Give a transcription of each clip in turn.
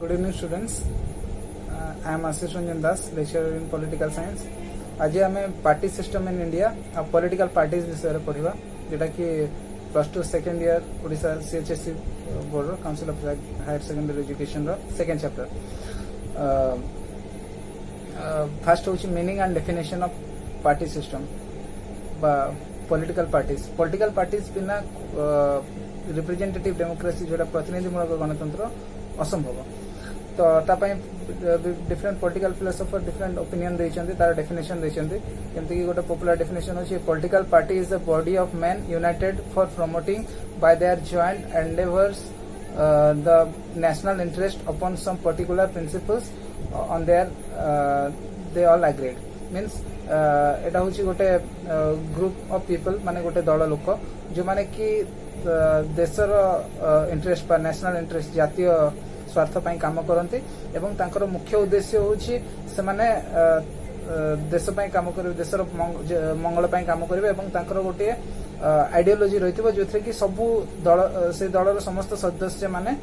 Good evening, students. I am Ashish Ranjan Das, lecturer in political science. आज आम party system in India आ political parties विषय में पढ़ा जोटा कि +2 second year Odisha CHSC board council of higher secondary education second chapter first हूँ meaning and definition of party system political parties बिना रिप्रेजेंटेटिव डेमोक्रेसी जोटा प्रतिनिधिमूलक गणतंत्र असंभव तो different political philosopher different opinion देइछन्ती तार डेफिनेशन देइछन्ती जेमति कि गोटे पॉपुलर डेफिनेशन होछि political party is the body of man United for promoting by their joint endeavours the national interest upon some particular principles on there they all agreed means एटा होछि गोटे ग्रुप ऑफ पीपल माने गोटे दल लोक जो माने कि देशर इंटरेस्ट बा नेशनल इंटरेस्ट जातीय स्वार्थ पाई काम करते एवं तांकर मुख्य उद्देश्य होछि से माने देश पाई काम करिवे देशर मंगल पाई काम करिवे एवं तांकर गोटे आइडियोलॉजी रहितबो जोथरे कि सबु दल से दलर समस्त सदस्य माने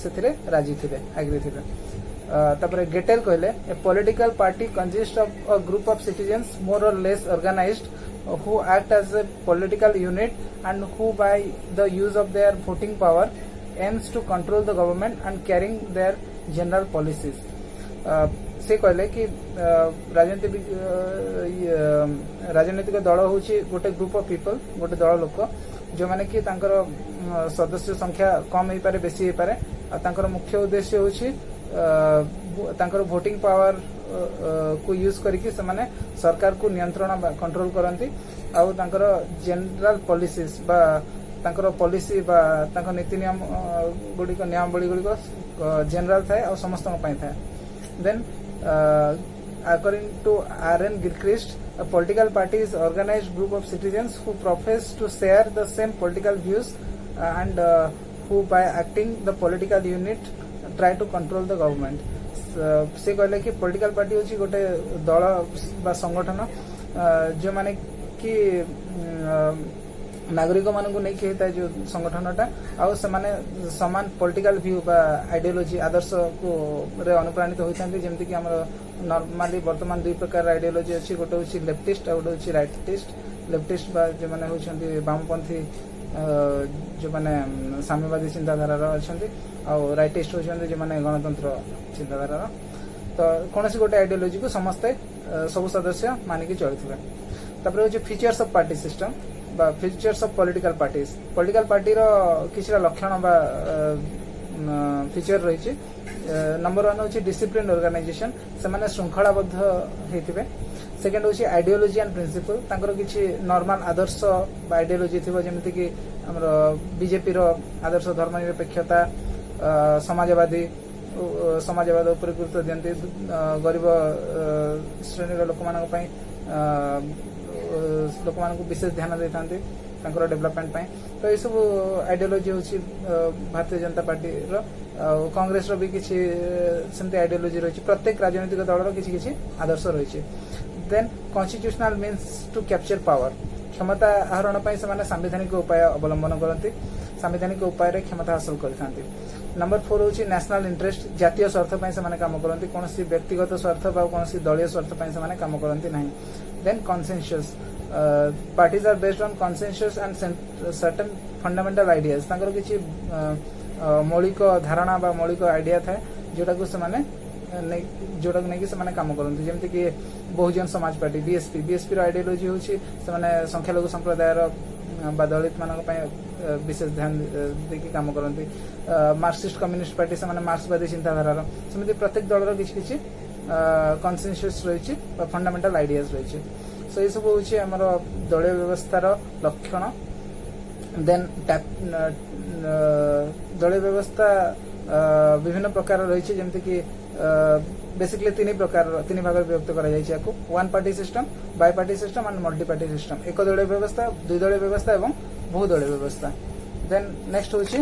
सेथिरे राजी थिबे एग्री थिबे तापरे गेटेल कहले a political party consist of a group of citizens more or less organised who act as a political unit and who by the use of their voting power aims to control the government and carrying their general policies से कहले कि राजनीतिक दल होची गोटे group of people गोटे दल लोक जो माने कि तांकर सदस्य संख्या कम हो पारे बेसी हो पारे आ तांकर मुख्य उद्देश्य होची तांकर वोटिंग पावर को यूज करके से माने सरकार को नियंत्रण कंट्रोल करंती आ तांकर जनरल पॉलिसीज बा तांकर पॉलिसी बा तांकर नीति नियम गुड़िक नियमावली गुड़िक जनरल थाए और समस्त थाए then according to R.N. Gilchrist, a political party is organized group of citizens who profess to share the same political views and who by acting the political unit try to control the government. से कहले कि political party होची गोटे दल बा संगठन जो माने कि नागरिक मानक नहीं होता है जो संगठनटा आउ से माने समान पॉलिटिकल व्यू बा आइडियोलॉजी आदर्श को रे अनुप्राणित होता है जमती कि हमर नॉर्मली वर्तमान दुई प्रकार आइडियोलॉजी अच्छी गोटे होची लेफ्टिस्ट और गोटे होची राइटिस्ट लेफ्टिस्ट बा जो माने होचंती वामपंथी जो माने साम्यवादी चिंताधारा अच्छी और राइटिस्ट होचंती जो माने गणतंत्र चिंताधारा तो कौन सी गोटे आइडियोलॉजी को समस्ते सब सदस्य मानिकी चलते तापर होची features of party system features of political party रो किछरा लक्षण बा फीचर रही नंबर 1 होची डिसिप्लिन ऑर्गेनाइजेशन से माने श्रृंखलाबद्ध हेतिबे सेकंड होची आइडियोलॉजी एंड प्रिंसिपल तांकर किछि नॉर्मल आदर्श बा आइडियोलॉजी थिबो जेमिति कि हमर बीजेपी रो आदर्श धर्मनिरपेक्षता समाजवाद उपर गुरुत्व दियंती गरीब श्रेणी लोक मानक पई लोक मानक विशेष ध्यान देते डेवलपमेंट तो ये सब आइडियोलॉजी होची भारतीय जनता पार्टी कांग्रेस रो भी किसी सेमती आइडियोलॉजी रही प्रत्येक राजनीतिक दल किसी आदर्श रही than constitutional means to capture power क्षमता आहरण से सांविधानिक उपाय अवलंबन करती सांविधानिक उपाय क्षमता हासिल करते नंबर 4 होची नेशनल इंटरेस्ट जातीय स्वार्थ से काम करती कौन व्यक्तिगत स्वार्थ कौन दलीय स्वार्थ से काम करती ना then consensus parties are based on consensus and certain fundamental ideas तांकर किछि मौलिक धारणा बा मौलिक आइडिया थाए जोटा को जोटा नहीं से काम करती जमती कि बहुजन समाज पार्टी बीएसपी रो आइडियोलॉजी होची से संख्यालघु संप्रदाय बा दलित मानक विशेष ध्यान देकी काम करती मार्क्सिस्ट कम्युनिस्ट पार्टी से मार्क्सवादी चिंताधारा सेमती प्रत्येक दलर किछि कन्सेंसस रही फंडामेंटल आइडियाज रही सो ये सब होची हमर दलीय व्यवस्थार लक्षण देन दलीय व्यवस्था विभिन्न प्रकार रही जमती कि बेसिकली तीन भाग विभक्त करा जायछि याको one party system by party system and multi party system एक दलीय व्यवस्था दुई दलीय व्यवस्था एवं बहुदलीय व्यवस्था देन नेक्स्ट होची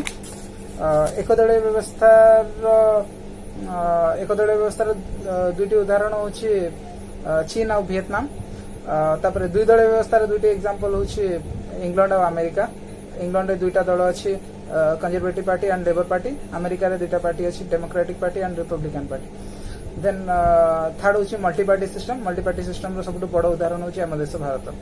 एक दलीय व्यवस्थार दुईटी उदाहरण होची चीन और वियतनाम तापर दुई दलीय व्यवस्थार दुईटी एग्जांपल होची इंग्लैंड और अमेरिका इंग्लैंड दुईटा दल अच्छी Conservative Party and Labour Party America रे दुटा पार्टी अछि Democratic Party and Republican Party then third होची मल्टी पार्टी सिस्टम रो सबुठ बड़ उदाहरण होची हम देश भारत